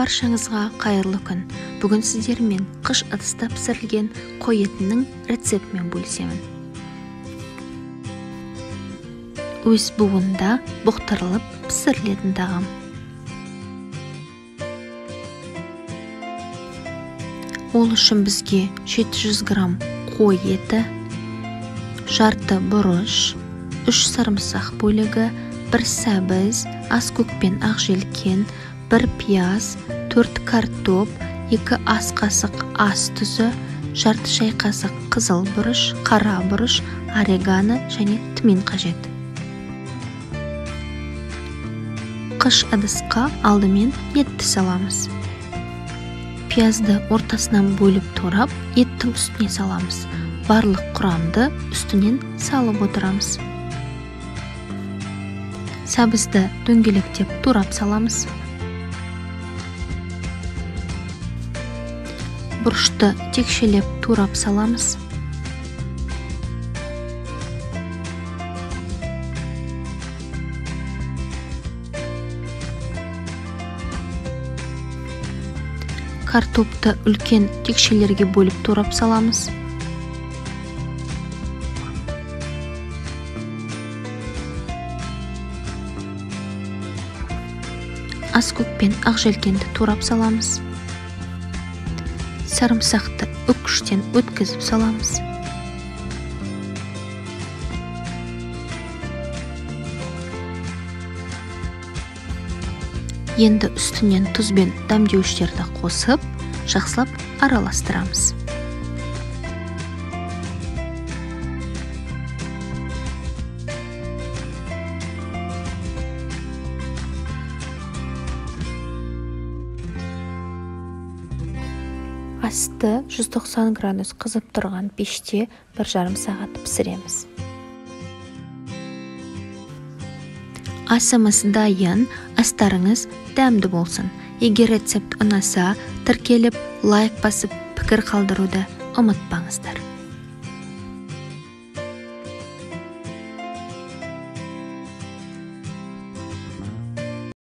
Баршаңызға қайырлы күн. Бүгін сіздермен қыш ыдыста пісірілген қой етінің рецептімен бөлісемін. Өз буында бұқтырылып пісірілетін тағам. Ол үшін бізге 700 грамм қой еті, жарты бұрыш, 3 сарымсақ бөлігі, 1 сәбіз, ас көк пен ақ желкен, 1 пияз, 4 картоп, 2 ас қасық ас тұзы, жарты шай қасық қызыл бұрыш, қара бұрыш, орегано және тмин қажет. Қыш ыдысқа алдымен етті саламыз. Пиязды ортасынан бөліп турап, еттің үстіне саламыз. Барлық құрамды үстінен салып отырамыз. Сәбізді дөңгелектеп турап саламыз. Бұрышты текшелеп турап саламыз. Картопты үлкен текшелерге бөліп турап саламыз. Ас көк пен ақ желкенді турап саламыз. Сарымсақты үккіштен өткізіп саламыз. Енді үстінен тұз бен дәмдеуіштерді қосып, жақсылап араластырамыз. Асты 190 градус қызып тұрған пеште 1,5 сағат пісіреміз. Асымыз дайын, астарыңыз дәмді болсын. Егер рецепт ұнаса, тіркеліп, лайк басып, пікір қалдыруды ұмытпаңыздар.